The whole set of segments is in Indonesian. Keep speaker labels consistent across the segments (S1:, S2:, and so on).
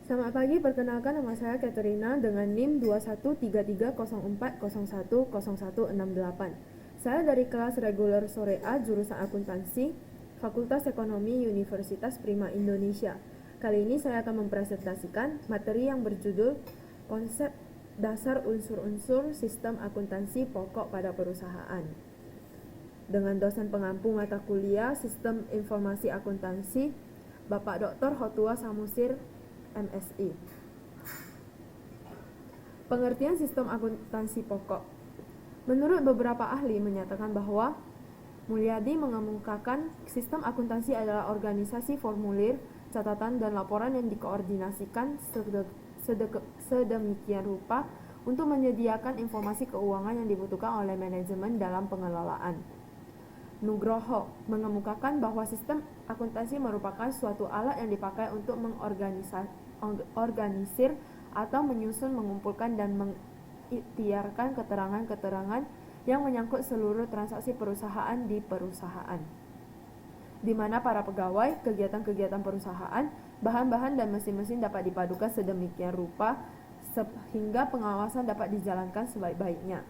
S1: Selamat pagi, perkenalkan nama saya Katerina dengan NIM 213304010168. Saya dari kelas reguler sore A jurusan akuntansi, Fakultas Ekonomi Universitas Prima Indonesia. Kali ini saya akan mempresentasikan materi yang berjudul Konsep Dasar Unsur-unsur Sistem Akuntansi Pokok pada Perusahaan. Dengan dosen pengampu mata kuliah Sistem Informasi Akuntansi, Bapak Dr. Hotua Samusir, MSI. Pengertian sistem akuntansi pokok. Menurut beberapa ahli menyatakan bahwa Mulyadi mengemukakan sistem akuntansi adalah organisasi formulir, catatan, dan laporan yang dikoordinasikan sedemikian rupa untuk menyediakan informasi keuangan yang dibutuhkan oleh manajemen dalam pengelolaan. Nugroho mengemukakan bahwa sistem akuntansi merupakan suatu alat yang dipakai untuk mengorganisir atau menyusun, mengumpulkan, dan mengikhtiarkan keterangan-keterangan yang menyangkut seluruh transaksi perusahaan di perusahaan, di mana para pegawai, kegiatan-kegiatan perusahaan, bahan-bahan, dan mesin-mesin dapat dipadukan sedemikian rupa sehingga pengawasan dapat dijalankan sebaik-baiknya.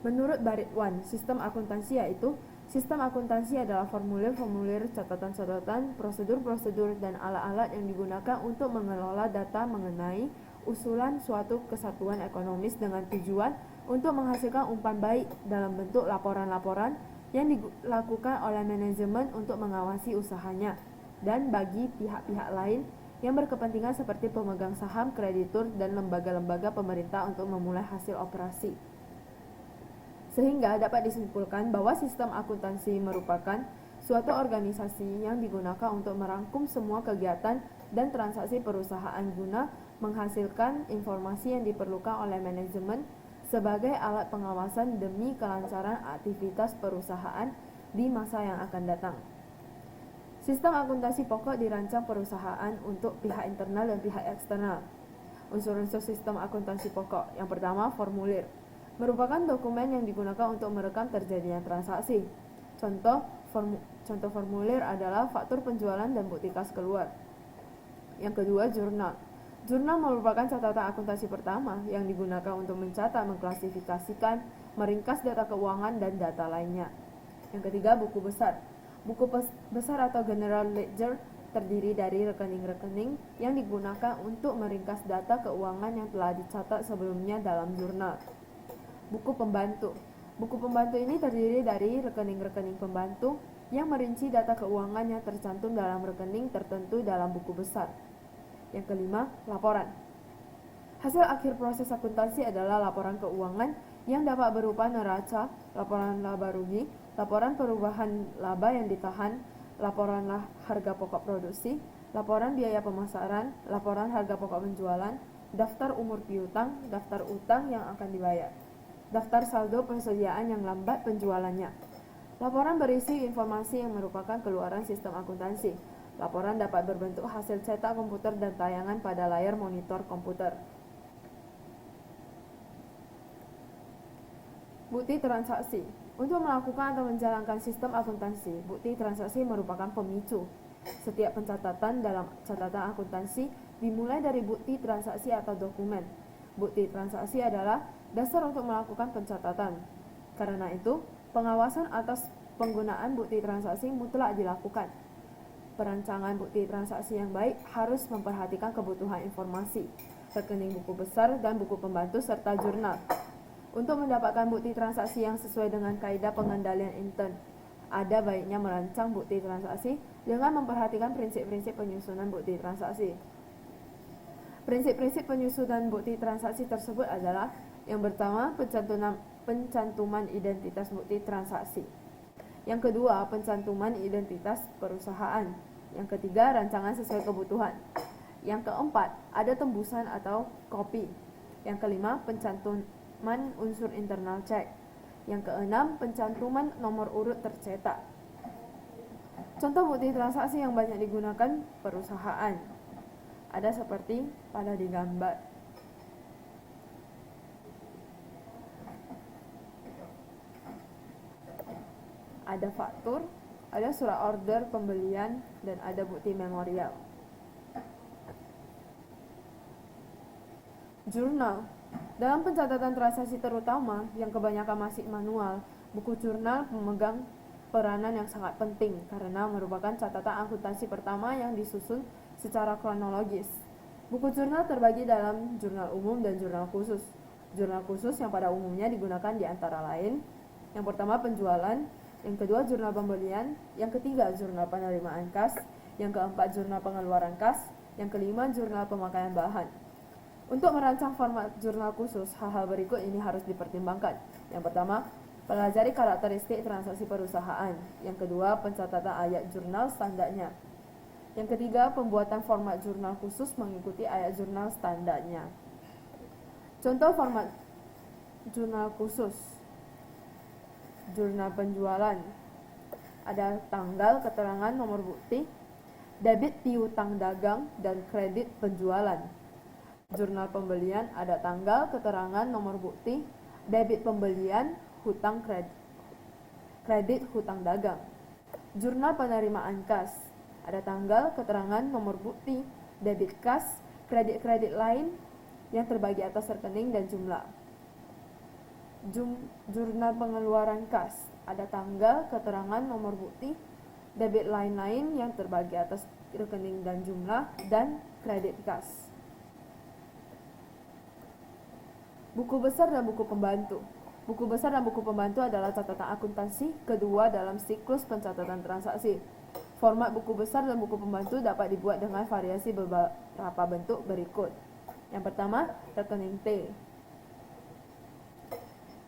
S1: Menurut Baritwan, sistem akuntansi yaitu sistem akuntansi adalah formulir-formulir, catatan-catatan, prosedur-prosedur, dan alat-alat yang digunakan untuk mengelola data mengenai usulan suatu kesatuan ekonomis dengan tujuan untuk menghasilkan umpan baik dalam bentuk laporan-laporan yang dilakukan oleh manajemen untuk mengawasi usahanya, dan bagi pihak-pihak lain yang berkepentingan seperti pemegang saham, kreditur, dan lembaga-lembaga pemerintah untuk memulai hasil operasi. Sehingga dapat disimpulkan bahwa sistem akuntansi merupakan suatu organisasi yang digunakan untuk merangkum semua kegiatan dan transaksi perusahaan guna menghasilkan informasi yang diperlukan oleh manajemen sebagai alat pengawasan demi kelancaran aktivitas perusahaan di masa yang akan datang. Sistem akuntansi pokok dirancang perusahaan untuk pihak internal dan pihak eksternal. Unsur-unsur sistem akuntansi pokok. Yang pertama, formulir. Merupakan dokumen yang digunakan untuk merekam terjadinya transaksi. Contoh formulir adalah faktur penjualan dan bukti kas keluar. Yang kedua, jurnal. Jurnal merupakan catatan akuntansi pertama yang digunakan untuk mencatat, mengklasifikasikan, meringkas data keuangan dan data lainnya. Yang ketiga, buku besar. Buku besar atau general ledger terdiri dari rekening-rekening yang digunakan untuk meringkas data keuangan yang telah dicatat sebelumnya dalam jurnal. Buku pembantu. Buku pembantu ini terdiri dari rekening-rekening pembantu yang merinci data keuangan yang tercantum dalam rekening tertentu dalam buku besar. Yang kelima, laporan. Hasil akhir proses akuntansi adalah laporan keuangan yang dapat berupa neraca, laporan laba rugi, laporan perubahan laba yang ditahan, laporan harga pokok produksi, laporan biaya pemasaran, laporan harga pokok penjualan, daftar umur piutang, daftar utang yang akan dibayar, daftar saldo persediaan yang lambat penjualannya. Laporan berisi informasi yang merupakan keluaran sistem akuntansi. Laporan dapat berbentuk hasil cetak komputer dan tayangan pada layar monitor komputer. Bukti transaksi. Untuk melakukan atau menjalankan sistem akuntansi, bukti transaksi merupakan pemicu. Setiap pencatatan dalam catatan akuntansi dimulai dari bukti transaksi atau dokumen. Bukti transaksi adalah dasar untuk melakukan pencatatan. Karena itu, pengawasan atas penggunaan bukti transaksi mutlak dilakukan. Perancangan bukti transaksi yang baik harus memperhatikan kebutuhan informasi, rekening buku besar dan buku pembantu serta jurnal. Untuk mendapatkan bukti transaksi yang sesuai dengan kaidah pengendalian intern, ada baiknya merancang bukti transaksi dengan memperhatikan prinsip-prinsip penyusunan bukti transaksi. Prinsip-prinsip penyusunan bukti transaksi tersebut adalah: yang pertama, pencantuman identitas bukti transaksi. Yang kedua, pencantuman identitas perusahaan. Yang ketiga, rancangan sesuai kebutuhan. Yang keempat, ada tembusan atau kopi. Yang kelima, pencantuman unsur internal cek. Yang keenam, pencantuman nomor urut tercetak. Contoh bukti transaksi yang banyak digunakan perusahaan ada seperti pada digambar. Ada faktur, ada surat order pembelian, dan ada bukti memorial. Jurnal. Dalam pencatatan transaksi terutama yang kebanyakan masih manual, buku jurnal memegang peranan yang sangat penting karena merupakan catatan akuntansi pertama yang disusun secara kronologis. Buku jurnal terbagi dalam jurnal umum dan jurnal khusus. Jurnal khusus yang pada umumnya digunakan di antara lain: yang pertama penjualan, yang kedua jurnal pembelian, yang ketiga jurnal penerimaan kas, yang keempat jurnal pengeluaran kas, yang kelima jurnal pemakaian bahan. Untuk merancang format jurnal khusus, hal-hal berikut ini harus dipertimbangkan. Yang pertama, pelajari karakteristik transaksi perusahaan. Yang kedua, pencatatan ayat jurnal standarnya. Yang ketiga, pembuatan format jurnal khusus mengikuti ayat jurnal standarnya. Contoh format jurnal khusus: jurnal penjualan, ada tanggal, keterangan, nomor bukti, debit piutang dagang, dan kredit penjualan. Jurnal pembelian ada tanggal, keterangan, nomor bukti, debit pembelian, hutang kredit hutang dagang. Jurnal penerimaan kas ada tanggal, keterangan, nomor bukti, debit kas, kredit lain yang terbagi atas rekening dan jumlah. Jurnal pengeluaran kas ada tanggal, keterangan, nomor bukti, debit lain-lain yang terbagi atas rekening dan jumlah, dan kredit kas. Buku besar dan buku pembantu. Buku besar dan buku pembantu adalah catatan akuntansi kedua dalam siklus pencatatan transaksi. Format buku besar dan buku pembantu dapat dibuat dengan variasi beberapa bentuk berikut. Yang pertama, rekening T.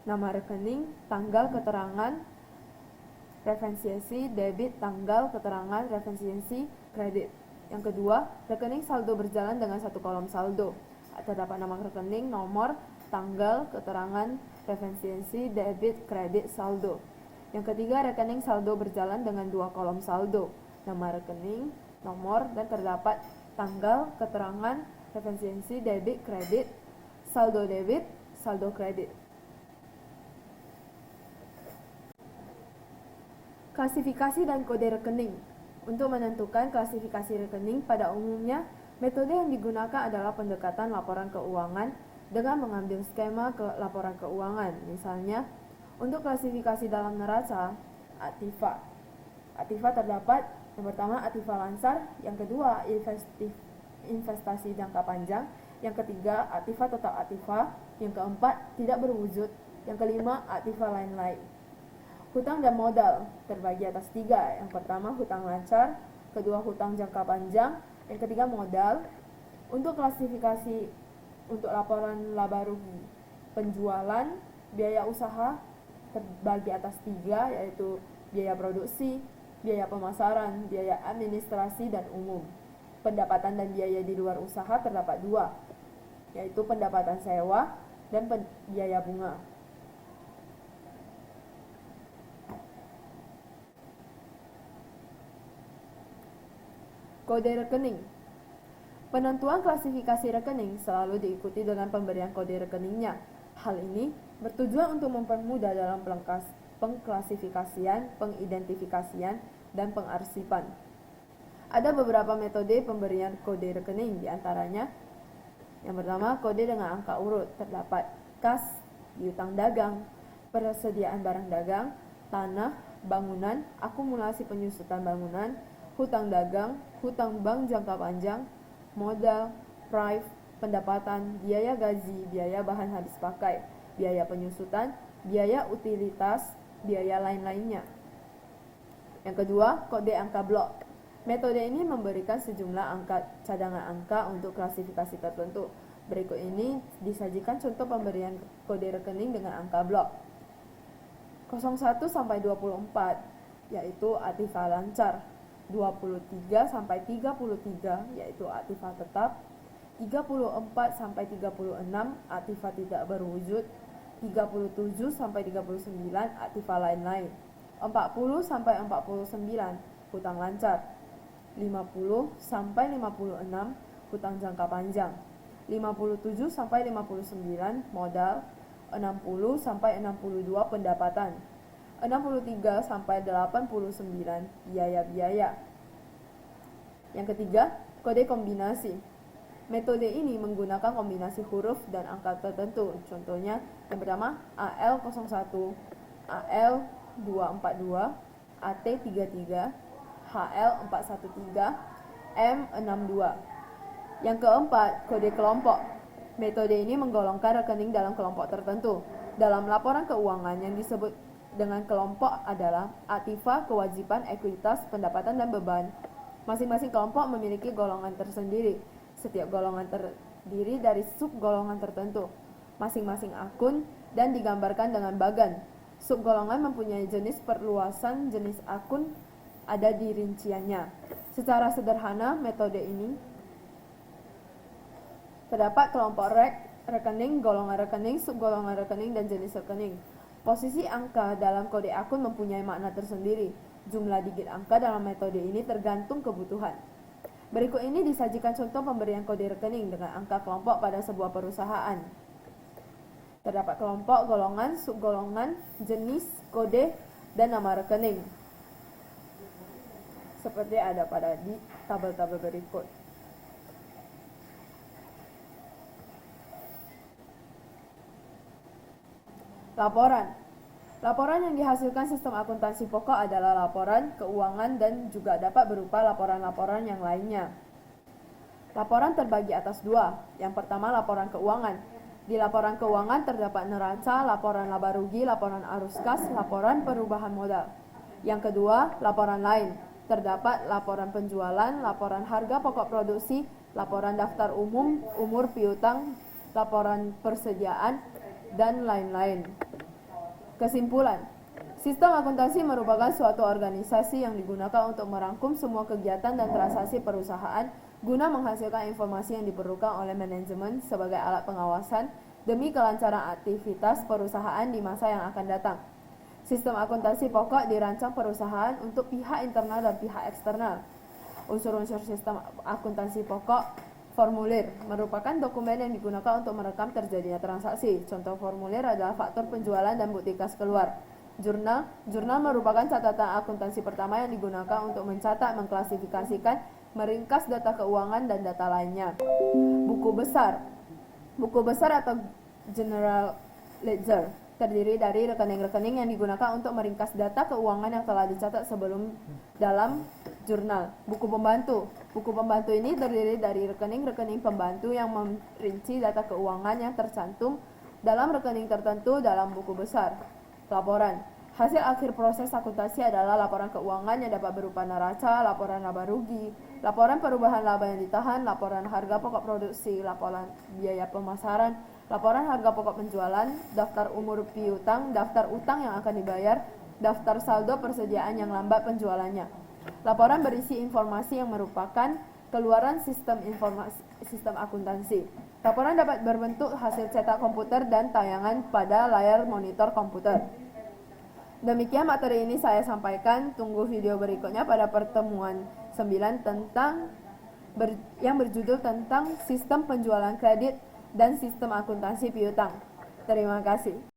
S1: Nama rekening, tanggal, keterangan, referensiasi, debit, tanggal, keterangan, referensiasi, kredit. Yang kedua, rekening saldo berjalan dengan satu kolom saldo. Terdapat nama rekening, nomor, tanggal, keterangan, referensiasi, debit, kredit, saldo. Yang ketiga, rekening saldo berjalan dengan dua kolom saldo, nama rekening, nomor, dan terdapat tanggal, keterangan, referensiasi, debit, kredit, saldo debit, saldo kredit. Klasifikasi dan kode rekening. Untuk menentukan klasifikasi rekening, pada umumnya metode yang digunakan adalah pendekatan laporan keuangan dengan mengambil skema laporan keuangan. Misalnya, untuk klasifikasi dalam neraca, aktiva. Aktiva terdapat yang pertama aktiva lansar, yang kedua investasi jangka panjang, yang ketiga aktiva tetap aktiva, yang keempat tidak berwujud, yang kelima aktiva lain-lain. Hutang dan modal terbagi atas tiga. Yang pertama hutang lancar, kedua hutang jangka panjang, yang ketiga modal. Untuk klasifikasi untuk laporan laba rugi penjualan, biaya usaha terbagi atas tiga, yaitu biaya produksi, biaya pemasaran, biaya administrasi, dan umum. Pendapatan dan biaya di luar usaha terdapat dua, yaitu pendapatan sewa dan biaya bunga. Kode rekening. Penentuan klasifikasi rekening selalu diikuti dengan pemberian kode rekeningnya. Hal ini bertujuan untuk mempermudah dalam pengklasifikasian, pengidentifikasian, dan pengarsipan. Ada beberapa metode pemberian kode rekening, diantaranya yang pertama kode dengan angka urut. Terdapat kas, piutang dagang, persediaan barang dagang, tanah, bangunan, akumulasi penyusutan bangunan, hutang dagang, hutang bank jangka panjang, modal, prive, pendapatan, biaya gaji, biaya bahan habis pakai, biaya penyusutan, biaya utilitas, biaya lain-lainnya. Yang kedua, kode angka blok. Metode ini memberikan sejumlah cadangan angka untuk klasifikasi tertentu. Berikut ini disajikan contoh pemberian kode rekening dengan angka blok. 01 sampai 24 yaitu aktiva lancar. 23 sampai 33 yaitu aktiva tetap, 34 sampai 36 aktiva tidak berwujud, 37 sampai 39 aktiva lain-lain, 40 sampai 49 hutang lancar, 50 sampai 56 hutang jangka panjang, 57 sampai 59 modal, 60 sampai 62 pendapatan, 63 sampai 89 biaya-biaya. Yang ketiga, kode kombinasi. Metode ini menggunakan kombinasi huruf dan angka tertentu. Contohnya, yang pertama AL01, AL242, AT33, HL413, M62. Yang keempat, kode kelompok. Metode ini menggolongkan rekening dalam kelompok tertentu. Dalam laporan keuangan yang disebut dengan kelompok adalah aktiva, kewajiban, ekuitas, pendapatan, dan beban. Masing-masing kelompok memiliki golongan tersendiri. Setiap golongan terdiri dari sub-golongan tertentu, masing-masing akun, dan digambarkan dengan bagan. Sub-golongan mempunyai jenis perluasan jenis akun ada di rinciannya. Secara sederhana, metode ini terdapat kelompok rekening, golongan rekening, sub-golongan rekening, dan jenis rekening. Posisi angka dalam kode akun mempunyai makna tersendiri. Jumlah digit angka dalam metode ini tergantung kebutuhan. Berikut ini disajikan contoh pemberian kode rekening dengan angka kelompok pada sebuah perusahaan. Terdapat kelompok, golongan, subgolongan, jenis, kode, dan nama rekening. Seperti ada pada di tabel-tabel berikut. Laporan. Laporan yang dihasilkan sistem akuntansi pokok adalah laporan keuangan dan juga dapat berupa laporan-laporan yang lainnya. Laporan terbagi atas dua. Yang pertama, laporan keuangan. Di laporan keuangan terdapat neraca, laporan laba rugi, laporan arus kas, laporan perubahan modal. Yang kedua, laporan lain. Terdapat laporan penjualan, laporan harga pokok produksi, laporan daftar umum, umur piutang, laporan persediaan, dan lain-lain. Kesimpulan, sistem akuntansi merupakan suatu organisasi yang digunakan untuk merangkum semua kegiatan dan transaksi perusahaan guna menghasilkan informasi yang diperlukan oleh manajemen sebagai alat pengawasan demi kelancaran aktivitas perusahaan di masa yang akan datang. Sistem akuntansi pokok dirancang perusahaan untuk pihak internal dan pihak eksternal. Unsur-unsur sistem akuntansi pokok. Formulir merupakan dokumen yang digunakan untuk merekam terjadinya transaksi. Contoh formulir adalah faktur penjualan dan bukti kas keluar. Jurnal merupakan catatan akuntansi pertama yang digunakan untuk mencatat, mengklasifikasikan, meringkas data keuangan dan data lainnya. Buku besar atau general ledger terdiri dari rekening-rekening yang digunakan untuk meringkas data keuangan yang telah dicatat sebelum dalam jurnal. Buku pembantu ini terdiri dari rekening-rekening pembantu yang merinci data keuangan yang tercantum dalam rekening tertentu dalam buku besar. Laporan. Hasil akhir proses akuntansi adalah laporan keuangan yang dapat berupa neraca, laporan laba rugi, laporan perubahan laba yang ditahan, laporan harga pokok produksi, laporan biaya pemasaran, laporan harga pokok penjualan, daftar umur piutang, daftar utang yang akan dibayar, daftar saldo persediaan yang lambat penjualannya. Laporan berisi informasi yang merupakan keluaran sistem akuntansi. Laporan dapat berbentuk hasil cetak komputer dan tayangan pada layar monitor komputer. Demikian materi ini saya sampaikan. Tunggu video berikutnya pada pertemuan 9 yang berjudul tentang sistem penjualan kredit dan sistem akuntansi piutang. Terima kasih.